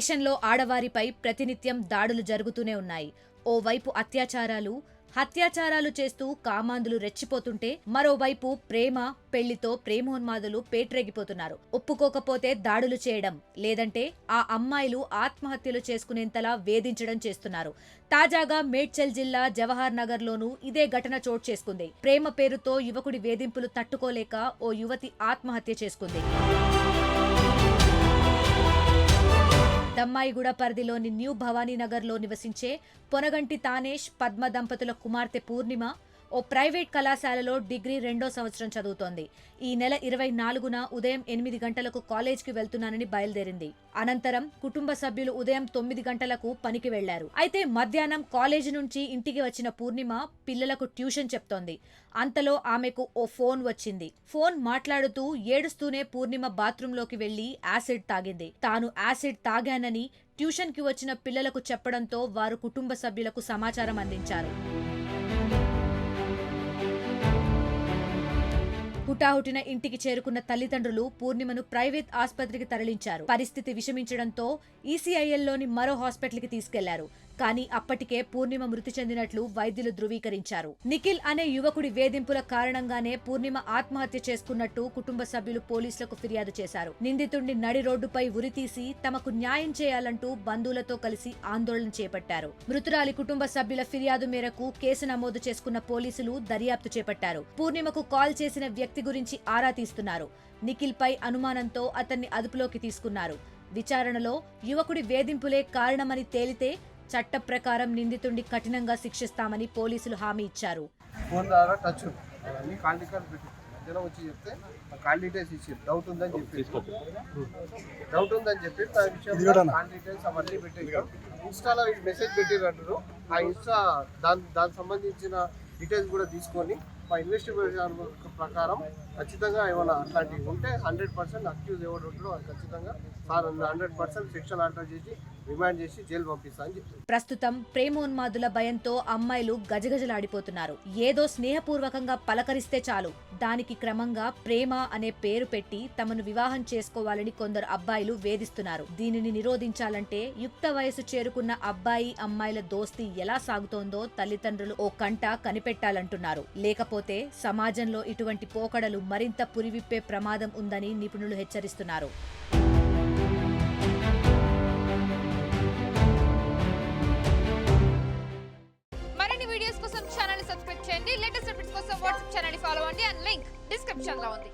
దేశంలో ఆడవారిపై ప్రతినిత్యం దాడులు జరుగుతూనే ఉన్నాయి. ఓవైపు హత్యాచారాలు చేస్తూ కామాంధులు రెచ్చిపోతుంటే, మరోవైపు ప్రేమ, పెళ్లితో ప్రేమోన్మాదులు పేట్రేగిపోతున్నారు. ఒప్పుకోకపోతే దాడులు చేయడం, లేదంటే ఆ అమ్మాయిలు ఆత్మహత్యలు చేసుకునేంతలా వేధించడం చేస్తున్నారు. తాజాగా మేడ్చల్ జిల్లా జవహర్ నగర్ లోనూ ఇదే ఘటన చోటు చేసుకుంది. ప్రేమ పేరుతో యువకుడి వేధింపులు తట్టుకోలేక ఓ యువతి ఆత్మహత్య చేసుకుంది. దమ్మాయిగూడ పరిధిలోని న్యూ భవానీనగర్లో నివసించే పొనగంటి తానేష్, పద్మ దంపతుల కుమార్తె పూర్ణిమ ఓ ప్రైవేట్ కళాశాలలో డిగ్రీ 2వ సంవత్సరం చదువుతోంది. ఈ నెల 24న ఉదయం 8 గంటలకు కాలేజ్కి వెళ్తున్నానని బయలుదేరింది. అనంతరం కుటుంబ సభ్యులు ఉదయం 9 గంటలకు పనికి వెళ్లారు. అయితే మధ్యాహ్నం కాలేజీ నుంచి ఇంటికి వచ్చిన పూర్ణిమ పిల్లలకు ట్యూషన్ చెప్తోంది. అంతలో ఆమెకు ఓ ఫోన్ వచ్చింది. ఫోన్ మాట్లాడుతూ ఏడుస్తూనే పూర్ణిమ బాత్రూంలోకి వెళ్లి యాసిడ్ తాగింది. తాను యాసిడ్ తాగానని ట్యూషన్కి వచ్చిన పిల్లలకు చెప్పడంతో వారు కుటుంబ సభ్యులకు సమాచారం అందించారు. హుటాహుటిన ఇంటికి చేరుకున్న తల్లిదండ్రులు పూర్ణిమను ప్రైవేట్ ఆస్పత్రికి తరలించారు. పరిస్థితి విషమించడంతో ఈసీఐఎల్లోని మరో హాస్పిటల్కి తీసుకెళ్లారు. కానీ అప్పటికే పూర్ణిమ మృతి చెందినట్లు వైద్యులు ధృవీకరించారు. నిఖిల్ అనే యువకుడి వేధింపుల కారణంగానే పూర్ణిమ ఆత్మహత్య చేసుకున్నట్టు కుటుంబ సభ్యులు పోలీసులకు ఫిర్యాదు చేశారు. నిందితుడిని నడి రోడ్డుపై ఉరితీసి తమకు న్యాయం చేయాలంటూ బంధువులతో కలిసి ఆందోళన చేపట్టారు. మృతురాలి కుటుంబ సభ్యుల ఫిర్యాదు మేరకు కేసు నమోదు చేసుకున్న పోలీసులు దర్యాప్తు చేపట్టారు. పూర్ణిమకు కాల్ చేసిన వ్యక్తి గురించి ఆరా తీస్తున్నారు. నిఖిల్ పై అనుమానంతో అతన్ని అదుపులోకి తీసుకున్నారు. విచారణలో యువకుడి వేధింపులే కారణమని తేలితే చట్ట ప్రకారం నిందితుడిని కఠినంగా శిక్షిస్తామని పోలీసులు హామీ ఇచ్చారు. డౌట్ ఉందని చెప్పి ఇన్స్టాలో మెసేజ్ పెట్టినట్టు ఆ ఇన్స్టా దానికి సంబంధించిన డీటెయిల్స్ కూడా తీసుకొని మా ఇన్వెస్టిగేషన్ ప్రకారం ఖచ్చితంగా ఏమైనా అట్లాంటివి ఉంటే 100% అక్యూజ్ ఎవరు ఉంటాడో ఖచ్చితంగా 100% సెక్షన్ ఆర్డర్ చేసి రిమాండ్ చేసి జైలు పంపిస్తా అని చెప్పి. ప్రస్తుతం ప్రేమోన్మాదుల భయంతో అమ్మాయిలు గజగజలాడిపోతున్నారు. ఏదో స్నేహపూర్వకంగా పలకరిస్తే చాలు దానికి క్రమంగా ప్రేమ అనే పేరు పెట్టి తమను వివాహం చేసుకోవాలని కొందరు అబ్బాయిలు వేధిస్తున్నారు. దీనిని నిరోధించాలంటే యుక్త వయసు చేరుకున్న అబ్బాయి అమ్మాయిల దోస్తీ ఎలా సాగుతోందో తల్లిదండ్రులు ఓ కంట కనిపెట్టాలంటున్నారు. లేకపోతే సమాజంలో ఇటువంటి పోకడలు మరింత పురివిప్పే ప్రమాదం ఉందని నిపుణులు హెచ్చరిస్తున్నారు. మరిన్ని వీడియోస్ కోసం ఛానల్ ని సబ్స్క్రైబ్ చేయండి. లేటెస్ట్ అప్డేట్స్ కోసం వాట్సాప్ ఛానల్ ని ఫాలో అవ్వండి. అండ్ లింక్ డిస్క్రిప్షన్ లో ఉంది.